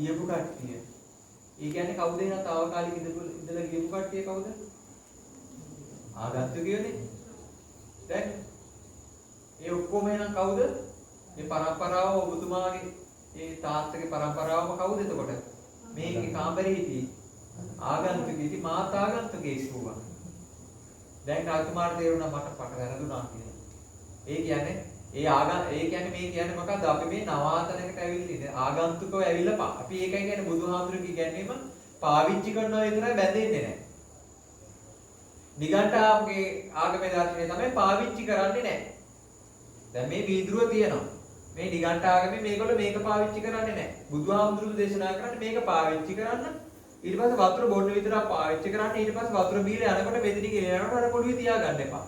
ගියපු කට්ටිය. ඒ කියන්නේ කවුද එහෙනම් తాවකාලික ඉඳලා ගියපු කට්ටිය කවුද? ආගන්තුකයෝනේ. දැන් ඒ ඔක්කොම එහෙනම් කවුද? මේ පරම්පරාව ඔබතුමාගේ ඒ තාත්තගේ පරම්පරාවම කවුද එතකොට? මේකේ කාමරේ හිටියේ ආගන්තුකෙ ඉති මාත් ආගන්තුකෙ ඉස්සුවා. දැන් රාජකුමාර තේරුණා මට පට වැරදුනා කියලා. ඒ කියන්නේ ඒ කියන්නේ මේ කියන්නේ මොකද්ද? අපි මේ නවාතනකට ඇවිල්ලා ඉන්නේ. ආගන්තුකව ඇවිල්ලා අපි ඒකයි කියන්නේ බුදුහාමුදුරුවෝ කියන්නේම පාවිච්චි කරනවා විතරයි බැඳෙන්නේ නැහැ. නිගණ්ඨාගේ ආගමේ දර්ශනය තමයි පාවිච්චි කරන්නේ නැහැ. දැන් මේ වීදුරුව තියෙනවා. මේ නිගණ්ඨ ආගමේ මේගොල්ලෝ මේක පාවිච්චි කරන්නේ නැහැ. බුදුහාමුදුරුවෝ දේශනා කරන්නේ මේක පාවිච්චි කරන්න. ඊට පස්සේ වතුර බොන්න විතරක් පාවිච්චි කරන්න. ඊට පස්සේ වතුර බීලා යනකොට මෙතනින් ගෙනියනකොට අර පොළවේ තියාගන්න එපා.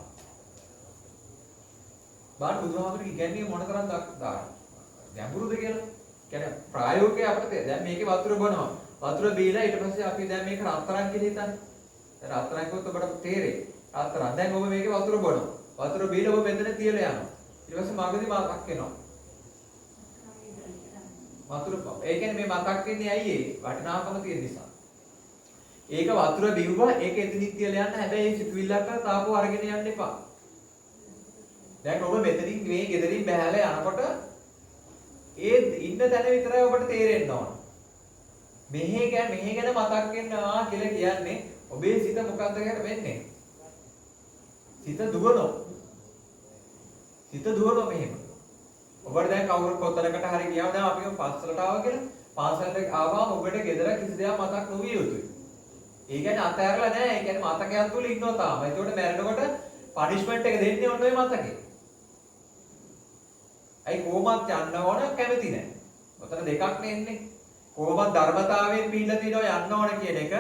බාන බුදුහාමුදුරුවෝ කියන්නේ මොනතරම් ගැඹුරුද කියලා. කියන්නේ ප්‍රායෝගිකව අපිට දැන් මේකේ වතුර බොනවා. වතුර බීලා ඊට පස්සේ අපි දැන් මේක රත්තරන් කියලා හිතන්නේ. දැන් රත්තරන් කිව්වොත් ඔබට තේරෙයි. රත්තරන්. දැන් ඔබ මේකේ වතුර බොනවා. වතුර බීලා ඔබ මෙතන තියලා යනවා. ඊට පස්සේ මගදී මතක් වෙනවා. වතුර ඒ කියන්නේ මේ මතක් වෙන්නේ ඇයි ඒ? වටිනාකම තියෙන නිසා. ඒක වතුර බිව්වා ඒක එතනින් තියලා යන්න හැබැයි ඒ සිතුවිල්ලක් කරලා තාපුව අරගෙන යන්න එපා. දැන් ඔබ මෙතනින් මේ ගෙදරින් බහැලා යනකොට ඒ ඉන්න තැන විතරයි ඔබට තේරෙන්න ඕන. මෙහෙ ගැන මතක් වෙනවා කියලා කියන්නේ ඔබේ සිත මොකක්ද කියලා වෙන්නේ. සිත දුවනවා. සිත දුවනවා මෙහෙම. ඔබට දැන් කවුරු කොතනකට හරි ගියාම දැන් අපි පස්සලට ආවා කියලා පාසලට ආවම ඔබට ගෙදර කිසි දෙයක් මතක් නොවිය යුතුයි. ඒ කියන්නේ අතහැරලා නැහැ. ඒ කියන්නේ මතකයක් තුල ඉන්නවා තාම. ඒකට මැරෙනකොට පනිෂ්මන්ට් එක දෙන්නේ ඔන්න ඔය මතකේ. අයි කොහොමත් යන්න ඕන කැමති නැහැ. ඔතන දෙකක් නෙන්නේ. කොහොමත් ධර්මතාවයෙන් පිළිලා තියනවා යන්න ඕන කියන එක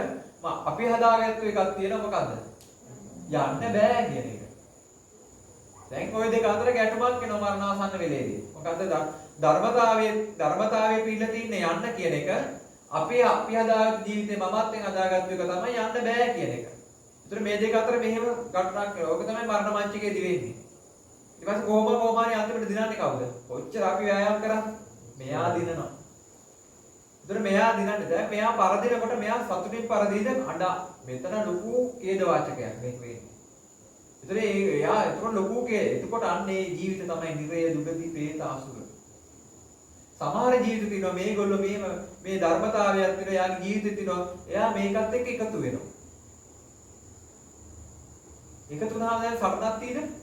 අපි හදාගත්තු එකක් තියෙනවා මොකද්ද? යන්න බෑ කියන එක. දැන් ওই දෙක අතර ගැටුමක් වෙනවා මරණාසන්න වෙලේදී. මොකද්ද ධර්මතාවයේ පිළිලා තින්නේ යන්න කියන එක අපි හදාගත්තු ජීවිතේ මමත්ෙන් හදාගත්තු එක තමයි යන්න බෑ කියන එක. ඒතර මේ දෙක අතර මෙහෙම ගැටුමක් වෙනවා. ඕක තමයි මරණ මංචකයේදී වෙන්නේ. ඊට පස්සේ කොහොම හරි අන්තිමට දිනන්නේ කවුද? කොච්චර අපි ව්‍යායාම කරා? මෙයා දිනනවා. ඒතර මෙයා දිනන්නේ දැන් මෙයා පරදිනකොට මෙයා සතුටින් පරදීද අඬා. මෙතන ලොකු ඛේද වාචකයක් මේක වෙන්නේ. ඒතර එයා එතකොට ලොකු එතකොට අන්නේ ජීවිත තමයි නිරය දුගති ප්‍රේත ආසුර. සමහර ජීවිත තියෙනවා මේගොල්ලෝ මේ ධර්මතාවයක් තියෙනවා යාගේ ජීවිතේ තියෙනවා එයා මේකත් එක්ක එකතු වෙනවා. එකතු වුණාම දැන් සරණක් තියෙන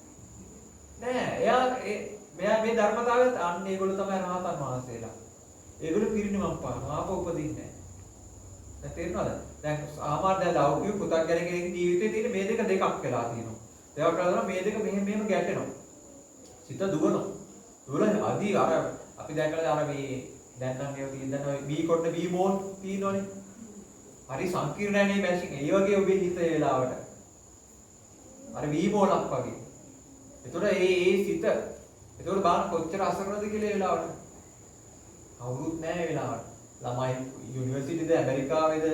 නෑ. මෙයා මේ ධර්මතාවයත් අන්න ඒගොල්ලෝ තමයි රහතන් වහන්සේලා. ඒගොල්ලෝ පිරිනිවන් පානවා ආපහු උපදින්නේ නෑ. දැන් තේරෙනවද? දැන් සාමාන්‍ය ලෞකික පුතග්ජන කෙනෙකුගේ ජීවිතේ තියෙන මේ දෙකක් වෙලා තියෙනවා. ඒවා කරලා මේ දෙක මෙහෙම ගැටෙනවා. සිත දුවනවා. දුවලා අදී අර අපි දැකලා අර මේ දැන් නම් ඒවා තියෙන දැන් ඔය බී කොටන බී මෝල් තියෙනවනේ. හරි සංකීර්ණයි මේ මැෂින්. ඒ වගේ ඔබේ හිත ඒ වෙලාවට. අර බී මෝලක් වගේ. ඒතකොට ඒ සිත ඒතකොට බලන්න කොච්චර අසරණද කියලා ඒ වෙලාවට. කවුරුත් නැහැ ඒ වෙලාවට. ළමයි යුනිවර්සිටිද ඇමරිකාවේද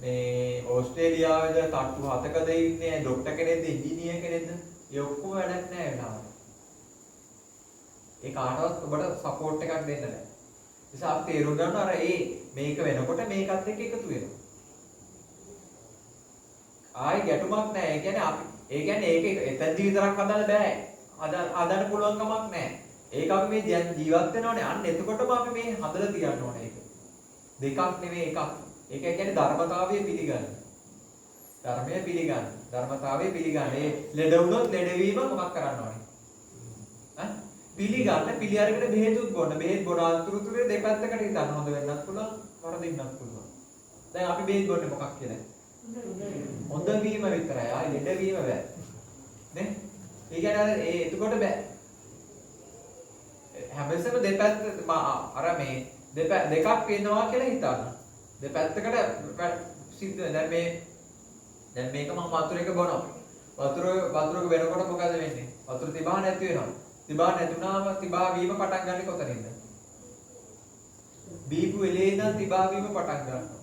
මේ ඕස්ට්‍රේලියාවේද තට්ටු හතකද ඉන්නේ ડોක්ටර් කෙනෙක්ද ඉංජිනේර කෙනෙක්ද ඒ ඔක්කොම වැඩක් නැහැ ඒ වෙලාවට. ඒ කාටවත් ඔබට සපෝට් එකක් දෙන්න නැහැ. ඒ නිසා අපි තේරුම් ගන්න අර මේක වෙනකොට මේකත් එක්ක එකතු වෙනවා. ආයි ගැටුමක් නැහැ. ඒ කියන්නේ ඒක එතෙන්දි විතරක් හදන්න බෑ. හදන්න පුළුවන් කමක් නැහැ. ඒක අපි මේ ජීවත් වෙනවනේ. අන්න එතකොටම අපි මේ හදලා තියන්න ඕනේ ඒක. දෙකක් නෙමෙයි එකක්. ඒක කියන්නේ ධර්මතාවය පිළිගන්න. ධර්මය පිළිගන්න. ධර්මතාවය පිළිගන්න. ඒ ලෙඩ වුණොත් ලෙඩවීම මොකක් කරන්න ඕනේ? පිළිගන්න පිළි අරගෙන බෙහෙතුත් බොන්න. බෙහෙත් බොන අතුරුතුරේ දෙපැත්තකට හිතන්න හොඳ වෙන්නත් පුළුවන්, වරදින්නත් පුළුවන්. දැන් අපි බෙහෙත් බොන්නේ මොකක් කියලාද? හොඳ වීම විතරයි. ආයි ලෙඩ වීම බෑ. නේ? ඒ කියන්නේ එතකොට බෑ. හැමෙස්සම දෙපැත්ත අර මේ දෙකක් වෙනවා කියලා හිතන්න. දෙපැත්තකට සිද්ධ දැන් මේක මම වතුර එක බොනවා. වතුරක වෙනකොට මොකද වෙන්නේ? වතුර තිබා නැති වෙනවා. තිබා නැතුණාම තිබා වීම පටන් ගන්න කොතනින්ද? බීපු වෙලේ ඉඳන් තිබා වීම පටන් ගන්නවා.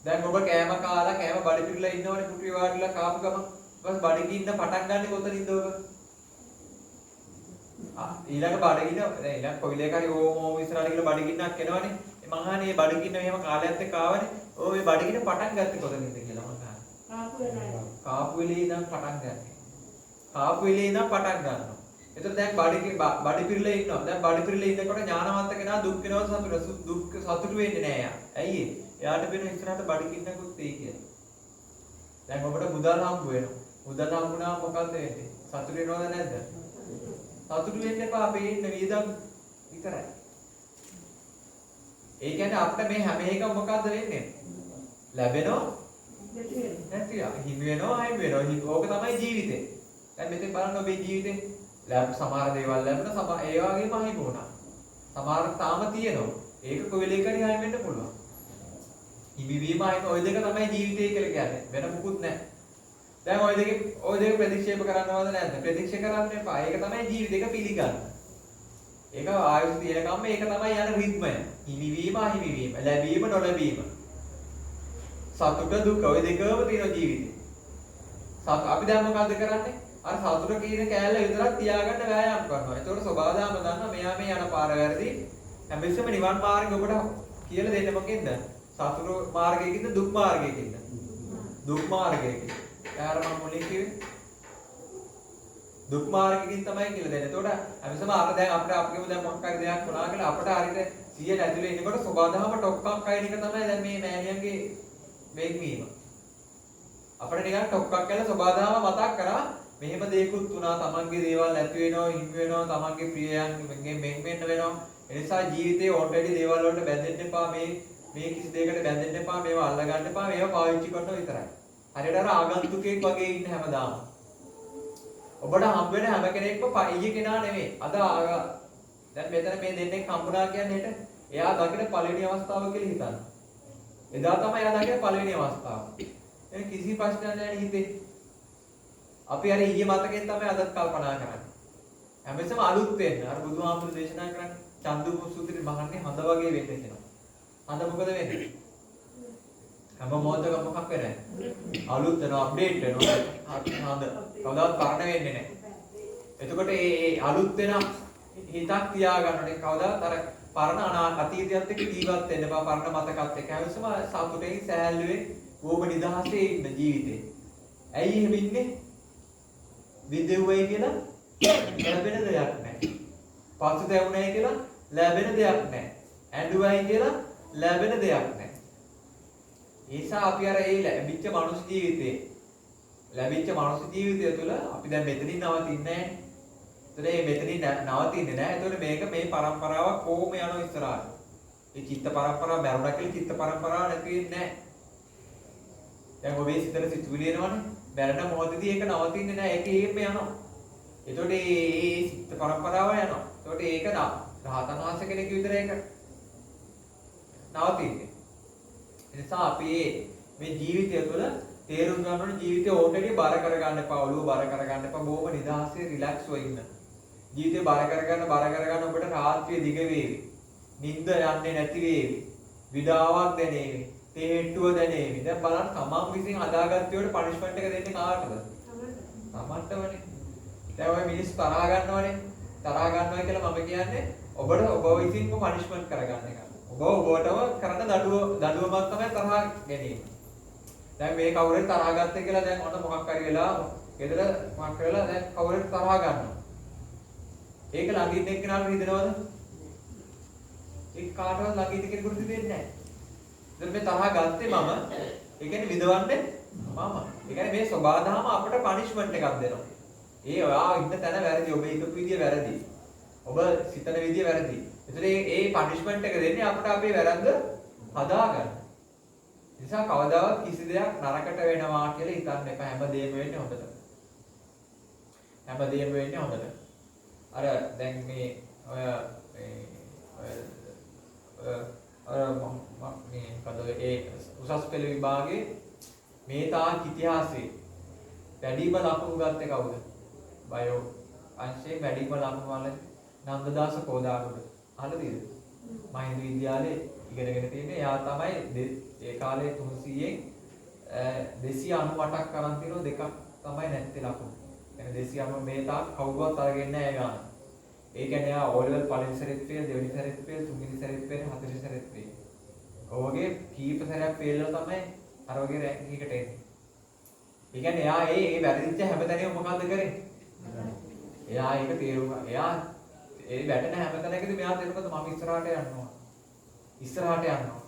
දැන් ඔබ කෑම කාලා කෑම බඩ පිරලා ඉන්නවනේ කුටි වාඩිලා කාපු ගමන් ඊපස් බඩගින්න පටන් ගන්න කොතනින්ද ඔබ? ඊළඟ බඩගින්න දැන් ඊළඟ කොවිලේ කරි ඕම ඉස්සරහට ගිහලා බඩගින්නක් එනවනේ. මහානේ බඩගින්න මෙහෙම කාලයත් එක්ක ආවනේ. ඔය බඩගින්න පටන් ගත්තේ කොතනින්ද කියලා මම අහනවා. කාපු වෙලේ ඉඳන් පටන් ගන්න. කාපු වෙලේ ඉඳන් පටන් ගන්නවා. එතකොට දැන් බඩ පිරලා ඉන්නවා. දැන් බඩ පිරලා ඉන්නකොට ඥානවන්ත කෙනා දුක් වෙනවා සතුට වෙන්නේ නෑ යා. ඇයි ඒ? එයාට වෙන ඉස්සරහට බඩගින්නකුත් එයි කියලා. දැන් ඔබට මුදල් හම්බ වෙනවා. මුදල් හම්බුණාම මොකද්ද වෙන්නේ? සතුට වෙනවද නැද්ද? සතුට වෙන්න එපා. අපි ඉන්න වියදම් විතරයි. ඒ කියන්නේ අපිට මේ හැම එකම මොකද්ද වෙන්නේ? ලැබෙනවා නැතිව හිමි වෙනවා අයින් වෙනවා. ඕක තමයි ජීවිතේ. දැන් මෙතෙන් බලන්න ඔබේ ජීවිතේ සමහර දේවල් ලැබුණා සමහර ඒ වගේම අහිමි වුණා. සමහර තාම තියෙනවා. ඒක කොයිලේ කරි අයින් වෙන්න පුළුවන්. හිමිවීම අයින් ඔය දෙක තමයි ජීවිතය කියලා කියන්නේ. වෙන මුකුත් නැහැ. දැන් ඔය දෙක ප්‍රතික්ෂේප කරන්නවද නැද්ද? ප්‍රතික්ෂේප කරන්න එපා. ඒක තමයි ජීවිතේ. ඒක පිළිගන්න. ඒක ආයුෂ තියෙනකම් මේක තමයි යන රිද්මය. හිමිවීම අහිමිවීම, ලැබීම නොලැබීම. සතුට දුක ඔය දෙකම තියෙන ජීවිතේ. අපි දැන් මොකද්ද කරන්නේ? අර සතුට කියන කෑල්ල විතරක් තියාගන්න වෑයම් කරනවා. ඒතකොට ස්වභාව ධර්ම දන්නා මෙයා මේ යන පාර වැරදි. හැබැයිම නිවන් මාර්ගය ඔබට කියලා දෙන්න මොකෙන්ද? සතුට මාර්ගයකින්ද දුක් මාර්ගයකින්ද? දුක් මාර්ගයකින්. යාර මම මුලින් කිව්වේ දුක් මාර්ගයකින් තමයි කියලා දෙන්නේ. ඒතකොට හැමසම අර දැන් අපිට දැන් මොකක් හරි දෙයක් වුණා කියලා අපට හරියට 100 ඇතුලේ ඉන්නකොට ස්වභාව ධර්ම ටොක්ක්ක් අයින් එක තමයි දැන් මේ මෑණියන්ගේ වෙන්වීම. අපිට නිකන් ටොක්ක්ක් කියලා ස්වභාව ධර්ම මතක් කරා මෙහෙම දේකුත් වුණා තමන්ගේ දේවල් නැති වෙනවා හිමි වෙනවා තමන්ගේ ප්‍රියයන්ගෙන් මෙන් වෙන්න වෙනවා. ඒ නිසා ජීවිතේ ඔල්රෙඩි දේවල් වලට බැඳෙන්න එපා. මේ කිසි දෙයකට බැඳෙන්න එපා. මේවා අල්ල ගන්න එපා. මේවා පාවිච්චි කරනවා විතරයි. හරියට අර ආගන්තුකෙක් වගේ ඉන්න හැමදාම. ඔබට හම්බ වෙන හැම කෙනෙක්ම ඊයේ කෙනා නෙමෙයි. අද දැන් මෙතන මේ දෙන්නෙක් හම්බුණා කියන්නේ හෙට එයා දකින පළවෙනි අවස්ථාව කියලා හිතන්න. එදා තමයි එයා දකින පළවෙනි අවස්ථාව. ඒ කිසි ප්‍රශ්නයක් නැහැ හිතේ. අපි අර ඊයේ මතකෙන් තමයි අදත් කල්පනා කරන්නේ. හැමෙස්සම අලුත් වෙන්න. අර බුදුහාමුදුරු දේශනා කරන්නේ චන්දු සූත්‍රයේ මහන්නේ හඳ වගේ වෙන්න කියනවා. හඳ මොකද වෙන්නේ? හැම මොහොතකම මොකක් වෙන්නේ? අලුත් වෙනවා, අප්ඩේට් වෙනවා. හඳ කවදාවත් පරණ වෙන්නේ නැහැ. එතකොට මේ අලුත් වෙන හිතක් තියාගන්න ඕනේ. කවදාවත් අර පරණ අතීතයත් එක්ක ජීවත් වෙන්න බෑ. පරණ මතකත් එක්ක හැමෙස්සම සතුටෙන් සෑහලුවේ ඕම නිදහසේ ඉන්න ජීවිතේ. ඇයි එහෙම ඉන්නේ? විදෙව්වයි කියලා ලැබෙන දෙයක් නැහැ. පසුතැවුණයි කියලා ලැබෙන දෙයක් නැහැ. ඇඬුවයි කියලා ලැබෙන දෙයක් නැහැ. ඒ නිසා අපි අර ඒ ලැබිච්ච මනුස්ස ජීවිතේ තුළ අපි දැන් මෙතනින් නවතින්නේ නැහැ. ඒතර මෙතනින් නවතින්නේ නැහැ. ඒතකොට මේක මේ પરම්පරාවක් කොහොම යනවා ඉස්සරහට. මේ චිත්ත પરම්පරාව බැරුණා කියලා චිත්ත પરම්පරාව නැති වෙන්නේ නැහැ. දැන් ඔබේ සිතට සිතුවිලි එනවනේ. බැරණ මොහොතදී ඒක නවතින්නේ නැහැ. ඒක එහෙම යනවා. ඒතකොට මේ චිත්ත પરම්පරාව යනවා. ඒතකොට ඒක රහතන් වහන්සේ කෙනෙක් විතරයි ඒක නවතින්නේ. ඒ නිසා අපි මේ ජීවිතය තුළ තේරුම් ගන්න ඕනේ ජීවිතේ ඕටෙඩි බර කරගන්න එපා. ඔළුව බර කරගන්න එපා. බොහොම නිදහසේ රිලැක්ස්ව ඉන්න. ජීවිතේ බර කරගන්න ඔබට රාත්‍රියේ දිග වේවි. නිින්ද යන්නේ නැති වේවි. විඩාවක් දැනේවි. තේට්ටුව දැනේවි. දැන් බලන්න තමන් විසින් හදාගත්ත ඒවට පනිෂ්මන්ට් එක දෙන්නේ කාටද? තමන්ටමනේ. දැන් ඔය මිනිස් තරහා ගන්නවනේ. තරහා ගන්නවා කියලා මම කියන්නේ ඔබ විසින්ම පනිෂ්මන්ට් කරගන්න එක. ඔබටම කරන දඩුවමක් තමයි තරහා ගැනීම. දැන් මේ කවුරුත් තරහා ගත්තේ කියලා දැන් ඔන්න මොකක් හරි වෙලා ගෙදර මොකක් කරලා දැන් කවුරුත් තරහා ගන්නවා. ඒක ළඟින් එක්කනට හිතනවද? ඒක කාටවත් ළඟින් කෙනෙකුට හිතෙන්නේ නැහැ. දැන් මේ තරහා ගත්තේ මම. ඒ කියන්නේ විඳවන්නේ මම. ඒ කියන්නේ මේ සබාධාම අපට පනිෂ්මන්ට් එකක් දෙනවා. ඒ ඔයා ඉන්න තැන වැරදි. ඔබ හිතපු විදිය වැරදි. ඔබ සිතන විදිය වැරදි. ඒතර ඒ පනිෂ්මන්ට් එක දෙන්නේ අපට අපේ වැරද්ද හදාගන්න. නිසා කවදාවත් කිසි දෙයක් නරකට වෙනවා කියලා හිතන්න එපා. හැමදේම වෙන්නේ හොඳට. හැමදේම වෙන්නේ හොඳට. අර දැන් මේ උසස් පෙළ විභාගයේ මේ තාක් ඉතිහාසයේ වැඩිම ලකුණු ගත්තේ කවුද? බයෝ අංශයේ වැඩිම ලකුණු වල නන්දදාස කෝදාගොඩ. අහලා තියෙද? මහින්ද විද්‍යාලයේ ඉගෙනගෙන තියෙන්නේ. එයා තමයි ඒ කාලේ 300න් 298ක් අරන් තියෙනවා. දෙකක් තමයි නැත්තේ ලකුණු. يعني 290 මේ තාක් කවුරුවත් අරගෙන නැහැ ගාන. ඒ කියන්නේ එයා ඕ ලෙවල් පළවෙනි සැරේත් ෆේල්, දෙවෙනි සැරේත් ෆේල්, තුන්වෙනි සැරේත් ෆේල්, හතරවෙනි සැරේත් ෆේල්. ඔයගේ කීප සැරයක් ෆේල්ලා තමයි අර වගේ රැන්ක් එකකට එන්නේ. ඒ කියන්නේ එයා ඒ වැරදිච්ච හැමතැනම මොකද්ද කරේ? එයා ඒක තේරුම් එයා ඒ වැටෙන හැමතැනකදී මෙයා තේරුම්ගත්ත මම ඉස්සරහට යනවා. ඉස්සරහට යනවා.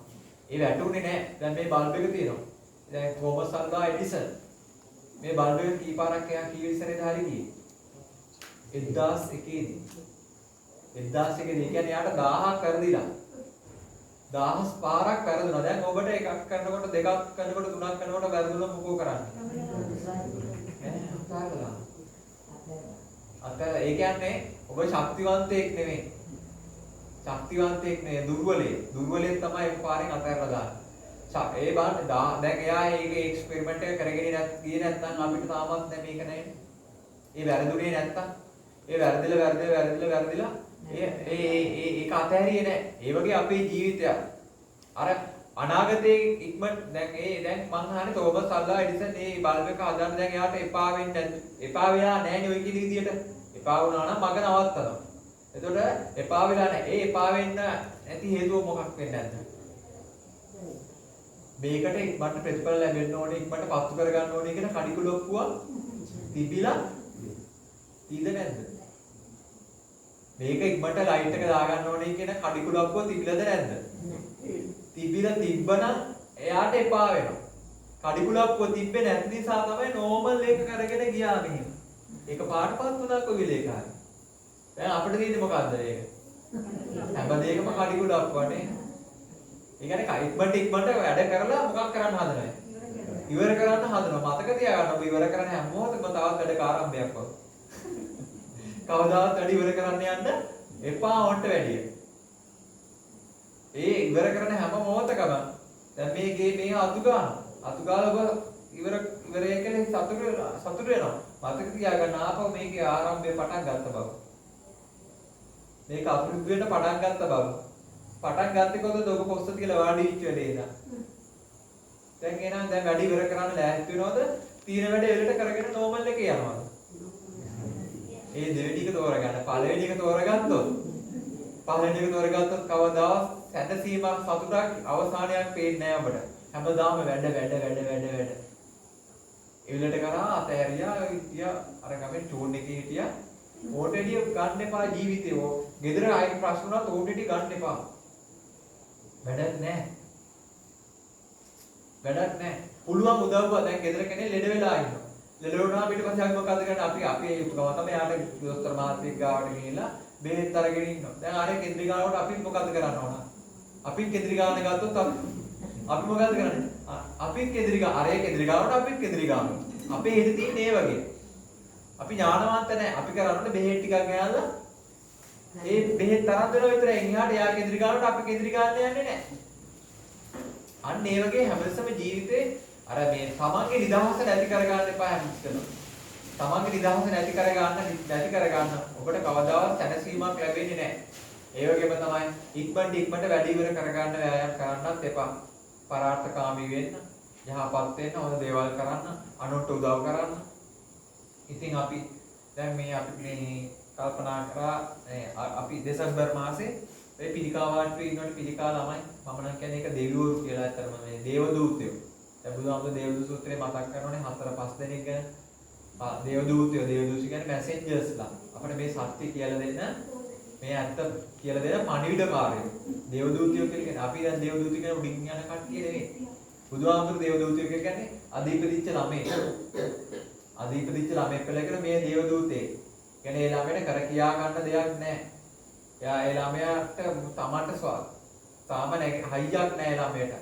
ඒ වැටුනේ නැහැ. දැන් මේ බල්බ් එක තියෙනවා. දැන් තෝමස් අල්වා එඩිසන් මේ බල්බ් එක කීපාරක් එයා කී ඉස්සරේද හරි ගියේ? 1001 දී. 1001 දී කියන්නේ යාට 1000ක් වැරදිලා. 1000 පාරක් වැරදුනා. දැන් ඔබට එකක් කරනකොට දෙකක් කරනකොට තුනක් කරනකොට වැරදුනොත් මොකෝ කරන්නේ? අතල ඒ කියන්නේ ඔබ ශක්තිවන්තයෙක් නෙමෙයි. ශක්තිවන්තයෙක් නෙවෙයි දුර්වලයෙක්. දුර්වලයෙක් තමයි එකපාරෙන් අතහැරලා දාන්නේ. ඒ බලන්න දැන් එයා ඒකේ එක්ස්පෙරිමන්ට් එක කරගෙන ගියේ නැත්නම් අපිට තාමත් මේක නැහැ. ඒ වැරදුනේ නැත්නම් ඒ වැරදිලා ඒක අතහැරියේ නැහැ. ඒ වගේ අපේ ජීවිතය අර අනාගතයේ ඉක්මන දැන් මං අහන්නේ තෝමස් අල්වා එඩිසන් මේ බල්බ් එක හදන්න දැන් එයාට එපා වෙන්නේ එපා වෙලා නැහැ නේ ඔය කියන විදියට. එපා වුණා නම් මග නවත්තනවා. එතකොට එපා වෙලා නැහැ. ඒ එපා වෙන්න නැති හේතුව මොකක් වෙන්නේ නැද්ද? මේකට ඉක්මනට ප්‍රතිඵල ලැබෙන්න ඕනේ ඉක්මනට පත්තු කර ගන්න ඕනේ කියන කඩිකුලොප්පුව තිබිලා තීද නැද්ද? මේක ඉක්මනට ලයිට් එක දා ගන්න ඕනේ කියන කඩිකුලොප්පුව තිබිලාද නැද්ද? තිබිලා තිබ්බනම් එයාට එපා වෙනවා. කඩිකුලොප්පුව තිබ්බේ නැති නිසා තමයි නෝමල් එක කරගෙන ගියා මෙහෙම. ඒක පාටපත් වුණා කොවිලේකාරී. දැන් අපිට තියෙන්නේ මොකද්ද ඒක? හැම දෙයකම කඩිකුලොප්පුවනේ. ඒ කියන්නේ ඉක්මනට වැඩ කරලා මොකක් කරන්න හදනවද? ඉවර කරන්න හදනවා. මතක තියාගන්න ඔබ ඉවර කරන හැම මොහොතකම තවත් වැඩක ආරම්භයක් වගේ. කවදාවත් වැඩ ඉවර කරන්න යන්න එපා ඔන්ට වැඩිය. ඒ ඉවර කරන හැම මොහොතකම දැන් මේ අතු ගාලා ඔබ ඉවරය කියලා සතුට වෙනවා. මතක තියාගන්න ආපහු මේකේ ආරම්භය පටන් ගත්ත බව. මේක අපිට වෙන්න පටන් ගත්ත බව. පටන් ගත්තේ කොහොමද ඔබ කොස්ස තියලා වාඩි වෙච්ච වෙලේ ඉඳන්. දැන් එහෙනම් දැන් වැඩි ඉවර කරන්න ලෑස්ති වෙනවද? තීන වැඩ එලට කරගෙන නෝමල් එකේ යනවද? ඒ දෙවෙනි එක තෝරගන්න. පළවෙනි එක තෝරගත්තොත් කවදාවත් සැනසීමක් සතුටක් අවසානයක් පේන්නේ නැහැ ඔබට. හැමදාම වැඩ. එලට කරා අතහැරියා හිටියා අර ගමෙන් ටෝන් එකේ හිටියා. ඕටෙඩිය ගන්න එපා ජීවිතේ. ගෙදර ආයෙත් ප්‍රශ්න වුණාත් ඕටෙඩි ගන්න එපා. වැඩක් නැහැ. පුළුවන් උදව්ව දැන් ගෙදර කෙනෙක් ලෙඩ වෙලා ඉන්නවා. ලෙඩ වුණා පිට පස්සේ අපි මොකද කරන්නේ? අපේ යුතුයකම තමයි යාට දොස්තර මහත්තයෙක් ගාවට ගිහිල්ලා බෙහෙත් අරගෙන ඉන්නවා. දැන් ආරේ කේන්ද්‍රික ගානකට අපි මොකද කරන්න ඕන? අපි කේන්ද්‍රික ගාන ගත්තොත් අපි මොකද කරන්නේ? අපි කේන්ද්‍රික ආරේ කේන්ද්‍රික ගානකට අපි කේන්ද්‍රික ගාන. අපේ හිතේ තියෙන ඒ වගේ. අපි ඥානවන්ත නැහැ. අපි කරන්නේ බෙහෙත් ටිකක් ගෑනලා ඒ බෙහෙත් තරම් දෙනවා විතරයි. එහාට යා කේන්ද්‍රික ගානකට අපි කේන්ද්‍රික ගාන යන්නේ නැහැ. අන්න ඒ වගේ හැමදෙස්සම ජීවිතේ අර මේ තමන්ගේ නිදහස නැති කරගන්න එපා හැමතිස්සම. තමන්ගේ නිදහස නැති කරගන්න ඔබට කවදාවත් සැනසීමක් ලැබෙන්නේ නැහැ. ඒ වගේම තමයි ඉක්මනට වැඩි ඉවර කරගන්න වෑයම් කරන්නත් එපා. පරාර්ථකාමී වෙන්න, යහපත් වෙන්න, හොඳ දේවල් කරන්න, අනුන්ට උදව් කරන්න. ඉතින් අපි දැන් මේ කල්පනා කරා අපි දෙසැම්බර් මාසේ ඒ පිළිකාවාට්ටුවේ ඉන්නකොට පිළිකා ළමයි මම නම් කියන්නේ ඒක දෙවිවරු කියලා ඇත්තටම මේ දේවදූතයෝ. දැන් බුදුහාමුදුරුවෝ දේවදූත සූත්‍රයේ මතක් කරනෝනේ 4-5 දෙනෙක් ගැන. දේවදූතයෝ කියන්නේ මැසෙන්ජර්ස්ලා. අපිට මේ සත්‍ය කියලා දෙන්න මේ ඇත්ත කියලා දෙන පණිවිඩකාරයෝ. දේවදූතයෝ කියන්නේ අපි දැන් දේවදූත කියන උඩින් යන කට්ටිය නෙවෙයි. බුදුහාමුදුරුවෝ දේවදූතයෝ කියන්නේ අධිපදිච්ච ළමයි. අධිපදිච්ච ළමයි කියලා කියන මේ දේවදූතේ. කියන්නේ ඒ ළමයට කර කියා ගන්න දෙයක් නැහැ. එයා ඒ ළමයාට තමන්ට තාම හයියක් නැහැ ළමයට.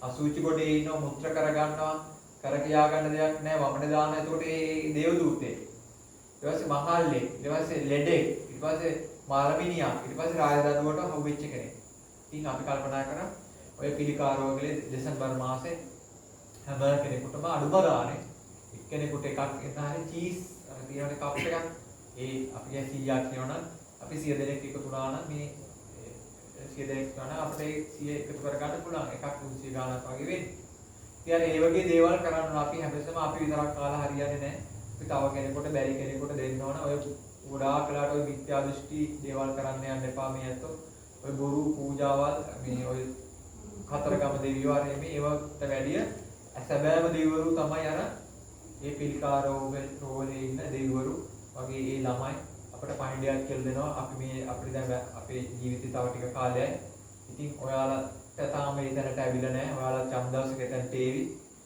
අසුචි ගොඩේ ඉන්නව මුත්‍ර කර ගන්නවා කර කියා ගන්න දෙයක් නැහැ වමනේ දාන. එතකොට ඒ දේවදූතේ ඊට පස්සේ මහල්ලේ ඊට පස්සේ ලෙඩේ ඊට පස්සේ මාළමිනියා ඊට පස්සේ රාජදරුවට හුවෙච්ච කෙනෙක්. ඉතින් අපි කල්පනා කරා ඔය පිළිකා රෝගලේ දෙසැම්බර් මාසේ හැම කෙනෙකුටම අඩුම ගානේ එක්කෙනෙකුට එකක් එන්න හරි චීස් අර තියෙන කප් එකක් ඒ අපි 100ක් කියනවනම් අපි 100 දෙනෙක් එකතු වුණා නම් මේ 100 දෙනෙක් ගන්න අපිට 100 එකතු කරගන්න පුළුවන් එකක් 300 ගාණක් වගේ වෙන්නේ. ඉතින් ඒ වගේ දේවල් කරන්න අපි හැමදෙම අපි විතරක් කාලා හරියන්නේ නැහැ. අපි තව කෙනෙකුට බැරි කෙනෙකුට දෙන්න ඕන. ඔය ගොඩාක් වෙලාට ඔය මිත්‍යා දෘෂ්ටි දේවල් කරන්න යන්න එපා මේ ඇත්තෝ. ඔය බොරු පූජාවල් මේ ඔය කතරගම දෙවියෝ හරි මේ ඒවට වැඩිය සැබෑම දෙවිවරු තමයි අර මේ පිළිකාරෝගලේ ඉන්න දෙවිවරු වගේ ඒ ළමයි අපිට පණිඩයක් කියලා දෙනවා. අපි මේ අපිට දැන් අපේ ජීවිතේ තව ටික කාලයයි. ඉතින් ඔයාලට තාම මේ තැනට ඇවිල්ලා නැහැ. ඔයාලා චන්දවසක එතනට ඒවි.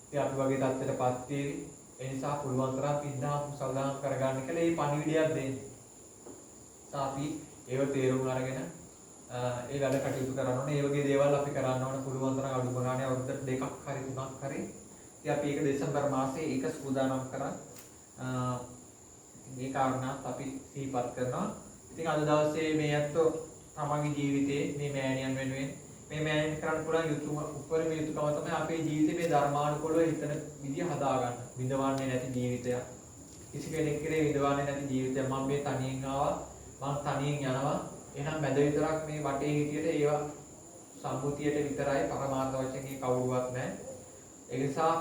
ඉතින් අපි වගේ තත්ත්වයටපත් වේවි. ඒ නිසා පුළුවන් තරම් පින්දහම් සල්දාම් කරගන්න කියලා මේ පණිවිඩයක් දෙන්නේ. අපි ඒව තේරුම් අරගෙන ඒ වැඩ කටයුතු කරන්න ඕනේ. ඒ වගේ දේවල් අපි කරන්න ඕන පුළුවන් තරම් අඩු ගානේ අවුරුද්දට 2ක් හරි 3ක් හරි. ඉතින් අපි ඒක දෙසැම්බර් මාසයේ ඒක සූදානම් කරා. මේ කාරණාත් අපි සිහිපත් කරනවා. ඉතින් අද දවසේ මේ අත්ෝ තමන්ගේ ජීවිතේ මේ මෑණියන් වෙනුවෙන් මේ මෑණියන් කරන්න පුළුවන් උපරිම යුතුකම තමයි අපේ ජීවිතේ මේ ධර්මානුකූලව හිතන විදිය හදාගන්න. විඳවන්නේ නැති ජීවිතයක්. කිසි කෙනෙක් කෙරේ විඳවන්නේ නැති ජීවිතයක්. මම මේ තනියෙන් ආවා. මම තනියෙන් යනවා. එහෙනම් මැද විතරක් මේ වටේ හිටියට ඒවා සම්මුතියට විතරයි පරමාර්ථ වශයෙන් කවුරුවත් නැහැ. ඒ නිසා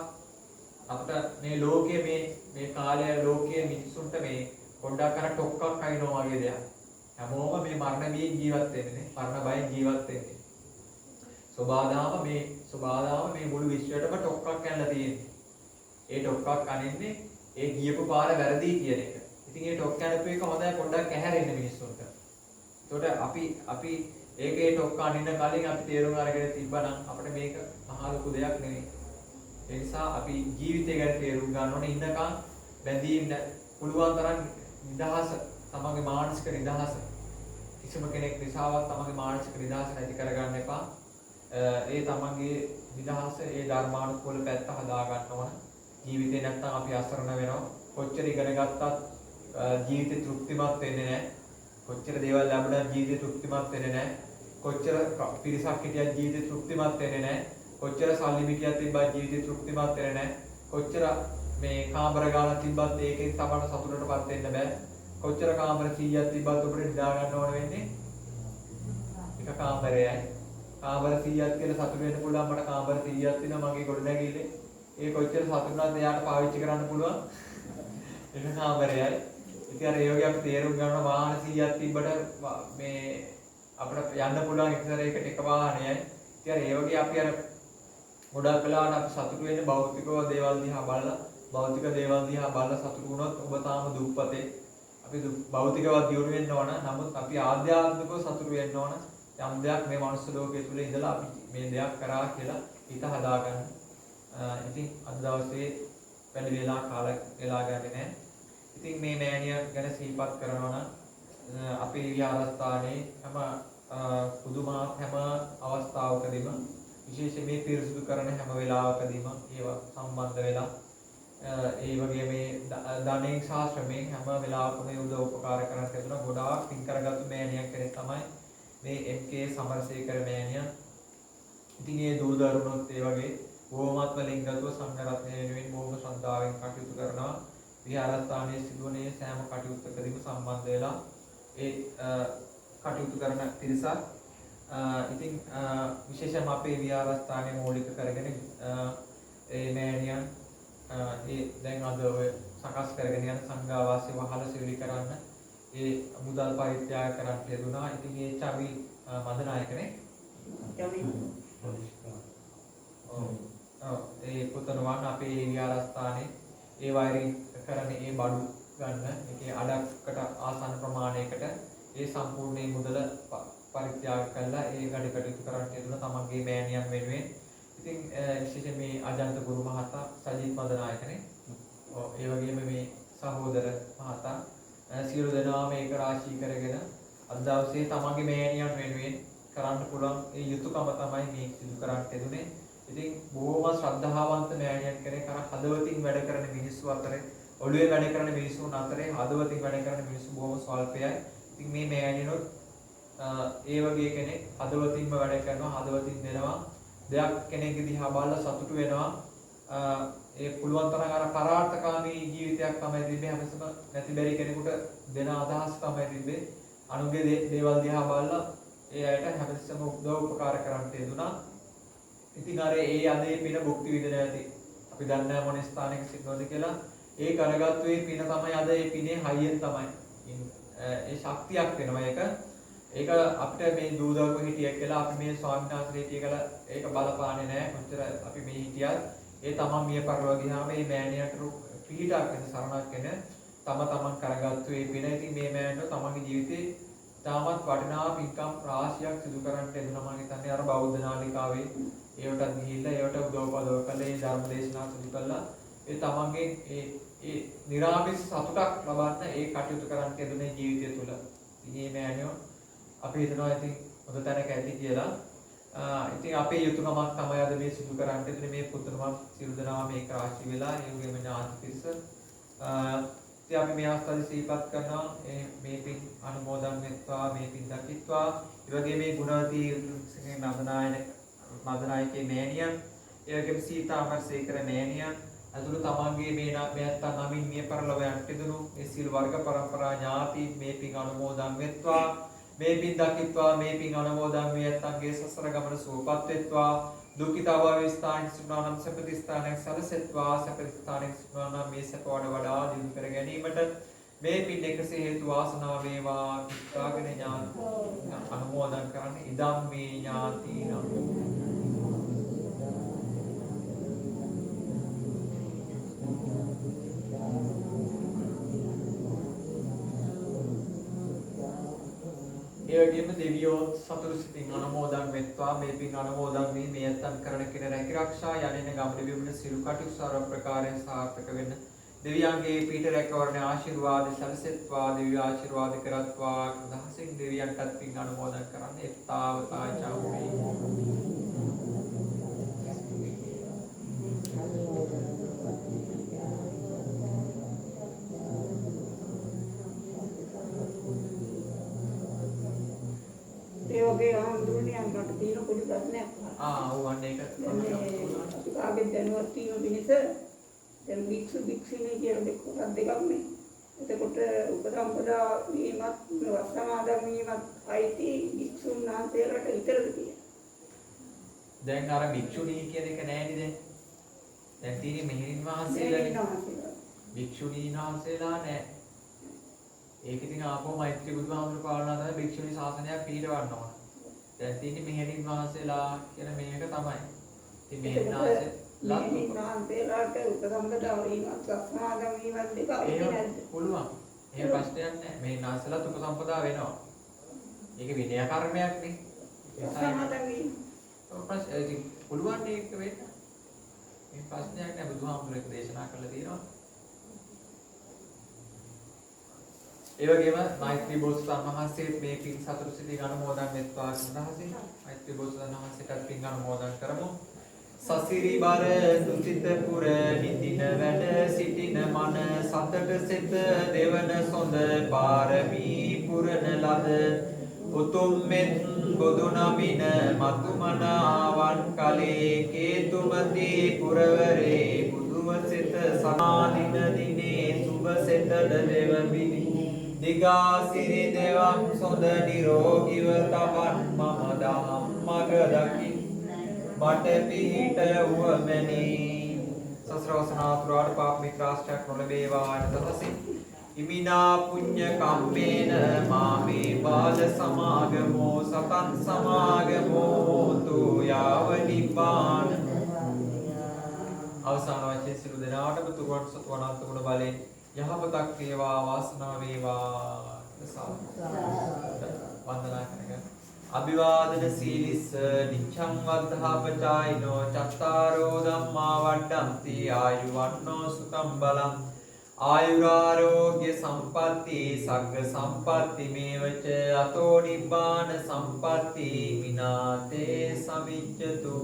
අපිට මේ ලෝකයේ මේ කාලය ලෝකයේ මිනිසුන්ට මේ පොඩ්ඩක් අර ටොක්ක්ක් අයින්නවා වගේ දෙයක්. හැමෝම මේ මරණ බියෙන් ජීවත් වෙන්නේ. මරණ බයෙන් ජීවත් වෙන්නේ. සබාදාම මේ මුළු විශ්වයටම ටොක්ක්ක් ඇනලා තියෙන්නේ. ඒ ටොක්ක්ක් අනින්නේ ඒ ගියපු පාර වැරදි කියන එක. ඉතින් ඒ ටොක්ක් ඇනපු එක හොඳයි පොඩ්ඩක් ඇහැරෙන්න මිනිස්සුන්ට. ඒකට අපි ඒකේ ටොක්ක අනින්න කලින් අපි තේරුම් අරගෙන තිබ්බනම් අපිට මේක මහා ලොකු දෙයක් නෙවෙයි. ඒ නිසා අපි ජීවිතය ගැන තේරුම් ගන්න ඕනේ. ඉන්නකම් බැඳීම් පුළුවන් තරම් නිදහස, තමන්ගේ මානසික නිදහස. කිසිම කෙනෙක් නිසාවත් තමන්ගේ මානසික නිදහස නැති කරගන්න එපා. ඒ තමන්ගේ නිදහස, ඒ ධර්මානුකූල පැත්ත හදා ගන්න ඕන. ජීවිතේ නැත්තම් අපි අසරණ වෙනවා. කොච්චර ඉගෙන ගත්තත් ජීවිතේ තෘප්තිමත් වෙන්නේ නැහැ. කොච්චර දේවල් ලැබුණත් ජීවිතේ තෘප්තිමත් වෙන්නේ නැහැ. කොච්චර පිරිසක් හිටියත් ජීවිතේ තෘප්තිමත් වෙන්නේ නැහැ. කොච්චර සල්ලි මිටියක් තිබ්බත් ජීවිතේ තෘප්තිමත් වෙන්නේ නැහැ. කොච්චර මේ කාමර ගානක් තිබ්බත් ඒකෙන් තමයි සතුටටපත් වෙන්න බෑ. කොච්චර කාමර 100ක් තිබ්බත් ඔබට නිදා ගන්න ඕන වෙන්නේ එක කාමරයයි. කාමර 100ක් කියලා සතුට වෙන්න පුළුවන්. මට කාමර 100ක් තියෙනවා මගේ ගොඩනැගිල්ලේ. ඒ කොච්චර සතුට වුණත් එයාට පාවිච්චි කරන්න පුළුවන් එක කාමරයයි. ඉතින් අර ඒ වගේ අපි තේරුම් ගන්න වාහන 100ක් තිබ්බට මේ අපිට යන්න පුළුවන් එක්සරයකට එක වාහනයයි. ඉතින් අර ඒ වගේ අපි අර ගොඩක් වෙලාවට අපි සතුටු වෙන්නේ භෞතිකව දේවල් දිහා බලලා, භෞතික දේවල් දිහා බලලා සතුටු වුණොත් ඔබ තාම දුප්පතේ. අපි භෞතිකව දියුණු වෙන්න ඕන. නමුත් අපි ආධ්‍යාත්මිකව සතුටු වෙන්න ඕන. යම් දෙයක් මේ මනුස්ස ලෝකයේ තුල ඉඳලා අපි මේ දෙයක් කරා කියලා හිත හදාගන්න. ඉතින් අද දවසේ වැඩි වෙලා කාලයක් වෙලා ගන්නේ නැහැ. ඉතින් මේ මෑණිය ගැන සිහිපත් කරනවා නම් අපේ විහාරස්ථානයේ හැම පුදුමාත් හැම අවස්ථාවකදීම විශේෂයෙන් මේ පිරිසිදු කරන හැම වෙලාවකදීම ඒවා සම්බන්ධ වෙලා ඒ වගේ මේ ධනෙන් ශාස්ත්‍රයෙන් හැම වෙලාවකම මේ උදව් උපකාර කරන්න තිබුණා. ගොඩාක් පින් කරගත්තු මෑණියක් කෙනෙක් තමයි මේ එම්.කේ. සමරසේකර මෑණිය. ඉතින් මේ දූ දරුණොත් ඒ වගේ බොහොමත්ම ලිංගත්ව සංඝ රත්නය වෙනුවෙන් බොහොම ශ්‍රද්ධාවෙන් කටයුතු කරනවා. විහාරස්ථානයේ සිදුවන සෑම කටයුත්තකදීම සම්බන්ධ වෙලා ඒ කටයුතු කරන පිරිසක්. ඉතින් විශේෂයෙන්ම අපේ විහාරස්ථානයේ මූලික කරගෙන ඒ මෑණියන් ඒ දැන් අද ඔය සකස් කරගෙන යන සංඝාවාසය වහල සිවිලි කරන්න ඒ මුදල් පරිත්‍යාග කරන්න ලැබුණා. ඉතින් ඒ චවි මදනායකනේ ඒ පුතණුවන් අපේ විහාරස්ථානයේ ඒ වයිරින් කරන ඒ බඩු ගන්න ඒකේ අඩක්කට ආසන්න ප්‍රමාණයකට ඒ සම්පූර්ණ මුදල පරිත්‍යාග කළා ඒ වැඩ කටයුතු කරන්න යන තමන්ගේ මෑණියන් වෙනුවෙන්. ඉතින් විශේෂයෙන් මේ අජන්ත ගුරු මහතා, සජිත් මදනායකනේ, ඒ වගේම මේ සහෝදර මහතා සියලු දෙනාම ඒක රාශී කරගෙන අද දවසේ තමන්ගේ මෑණියන් වෙනුවෙන් කරන්න පුළුවන් ඒ යුතුයකම තමයි මේ සිදු කරන්න යෙදුනේ. ඉතින් බොහොම ශ්‍රද්ධාවන්ත මෑණියන් කෙනෙක් අර හදවතින් වැඩ කරන මිනිස්සු අතරේ, ඔළුවේ වැඩ කරන මිනිස්සුන් අතරේ හදවතින් වැඩ කරන මිනිස්සු බොහොම ස්වල්පයයි. ඉතින් මේ මෑණියනොත් ඒ වගේ කෙනෙක් හදවතින්ම වැඩ කරනවා, හදවතින් දෙනවා. දෙයක් කෙනෙක්ගේ දිහා බලලා සතුටු වෙනවා. ඒ පුළුවන් තරම් අර පරාර්ථකාමී ජීවිතයක් තමයි තිබෙන්නේ. හැමසම නැති බැරි කෙනෙකුට දෙන අදහස් තමයි තිබෙන්නේ. අනුගේ දේවල් දිහා බලලා ඒ අයට හැමතිස්සම උදව් උපකාර කරන්න තියදුනා. ඉතින් අර ඒ අදේ පින භුක්ති විඳින ඇති. අපි දන්නේ මොන ස්ථානයක සිටනවද කියලා. ඒ කරගත්තු ඒ පින තමයි අද ඒ පිනේ හයියෙන් තමයි. ඒ ශක්තියක් වෙනවා ඒක. ඒක අපිට මේ දූ දරුවෝ හිටිය කියලා අපි මේ ස්වාමීන් වහන්සේ හිටිය කියලා ඒක බලපාන්නේ නැහැ. කොච්චර අපි මේ හිටියත් ඒ තමන් මිය පරලෝ ගියාම මේ මෑණියට පිහිටක් වෙන සරණක් වෙන තමන් කරගත්තු ඒ පින. ඉතින් මේ මෑණියෝ තමන්ගේ ජීවිතේ තාමත් වටිනා පින්කම් රාශියක් සිදු කරන්නට එදුණා. මම හිතන්නේ අර බෞද්ධ නාලිකාවේ ඒවටත් ගිහිල්ලා ඒවට උදව්පදව කළා. ඒ ධර්ම දේශනා සිදු කළා. ඒ තමන්ගේ ඒ නිරාමිස සතුටක් ලබන්න ඒ කටයුතු කරන්නට එදුනේ ජීවිතය තුළ. ඉතින් මේ මෑණියෝ අපි හිතනවා ඉතින් හොඳ තැනක ඇති කියලා. ඉතින් අපේ යුතුයකමක් තමයි අද මේ සිදු කරන්න ඉතින් මේ පුතුණමක් සියලු දෙනා මේක රාශි වෙලා ඒ වගේම ඥාති පිරිස. ඉතින් අපි මේ අවස්ථාවේ සිහිපත් කරනවා මේ පින් අනුමෝදන් වෙත්වා මේ පින් දකිත්වා. ඒ වගේම මේ ගුණවති මදනායකේ මෑණියන් ඒ වගේම සීතා අමරසේකර මෑණියන් අතුළු තමන්ගේ මේ නැත්තන් නමින් මිය පරලොව යන්ට දුණු මේ සීල වර්ග පරම්පරා ඥාති මේ පින් අනුමෝදන් වෙත්වා. මේ පින් දකිත්වා මේ පින් අනුමෝදන් වේ ඇත්තන්ගේ සසර ගමන සුවපත් වෙත්වා. දුක්ඛිත අභව ස්ථාන සුණානම් සපති ස්ථානයක් සලසෙත්වා. සපති ස්ථානයක් සුණානම් මේ සප වඩා දිනු කර ගැනීමට මේ පින් එකසේ හේතු වාසනාව වේවා. කිත්වාගෙන ඥාන අනුමෝදන් කරන්නේ ඉදම් මේ ඥාතිනම්. ඒ වගේම දෙවියෝ සතුරු සිතින් අනුමෝදන් වෙත්වා. මේ පින් අනුමෝදන් වී මේ ඇත්තන් කරන කෙන රැකිරක්ෂා යන්නේ ගමන විමුණ සිරු කටයුතු සර්ව ප්‍රකාරයෙන් සාර්ථක වෙන්න දෙවියන්ගේ පීඨ රැකවරණ ආශිර්වාද සැලසෙත්වා. දෙවියෝ ආශිර්වාද කරත්වා. දහසින් දෙවියන්ටත් පින් අනුමෝදන් කරන්නේ එත්තාවතා චෞමේ. ආගේ දැනුවත් වීම පිණිස දැන් භික්ෂු භික්ෂුණී කියලා දෙකක් නේ. එතකොට උපසම්පදා වීමත් වස්සමාදන් වීමත් අයිති භික්ෂුන් වහන්සේලාට විතරද කියලා. දැන් අර භික්ෂුණී කියන එක නෑනේ දැන්. දැන් තියෙන්නේ මෙහෙණින් වහන්සේලානේ. භික්ෂුණී වහන්සේලා නෑ. ඒක ඉතින් ආපහු මෛත්‍රී බුදුහාමුදුරු පාලනා කරන භික්ෂුණී ශාසනයක් පිළිවන්න ඕන. දැන් තියෙන්නේ මෙහෙණින් වහන්සේලා කියන මේක තමයි. ඉතින් මෙහෙණින් වහන්සේලාට උපසම්පදා වීමත් වස්සමාදන් වීමත් දෙක අයිති නැද්ද? පුළුවන්. එහෙම ප්‍රශ්නයක් නෑ. මෙහෙණින් වහන්සේලාට උපසම්පදා වෙනවා. ඒක විනය කර්මයක් නේ. වස්සමාදන් වීම. ඉතින් පුළුවන් ඒක වෙන්න. මේ ප්‍රශ්නයක් නෑ. බුදුහාමුදුරු ඒක දේශනා කරලා තියෙනවා. ඒ වගේම මෛත්‍රී බෝසතාණන් වහන්සේත් මේ පින් සතුරු සිතින් අනුමෝදන් වෙත්වා සඳහසින් මෛත්‍රී බෝසතාණන් වහන්සේටත් පින් අනුමෝදන් කරමු. සසිරි බර දුසිත පුර නිතින වැඩ සිටින මන සතට සිත දෙවන සොඳ පාරමී පුරන ලද උතුම් මෙත් බුදු නමින මතුමනාවන් කලේ කේතුමති පුරවරේ බුදුව සිත සමාදින දිනේ සුභ සෙතද දෙවමිනි දිගාසිරි දෙවම් සොඳ නිරෝගීව තබන් මම දහම් මග දකින් මට පිහිට වුවමැනි. සසර වසනාතුරාට පාප මිත්‍රාශ්‍රයක් නොලැබේවා යනදහසින් ඉමිනා පුඤ්ඤ කම්මේන මාමේ බාල සමාගමෝ සතං සමාගමෝ තු යාව නිපාන. අවසාන වචනේ සිළු දෙනාටම තුරුවන් සතු අනන්ත ගුණ බලෙන් යහපතක් වේවා වාසනාව වේවා වන්දනා කරගන්න. අභිවාදන සීලිස්ස නිච්ඡං වද්ධාපචායිනෝ චත්තාරෝ ධම්මා වඩ්ඩಂತಿ ආයුවන්නෝ සුඛං බලං ආයුරාෝග්‍ය සම්පatti සග්ග සම්පatti මේවච අතෝ නිබ්බාන සම්පatti විනාතේ සමිච්ඡතු.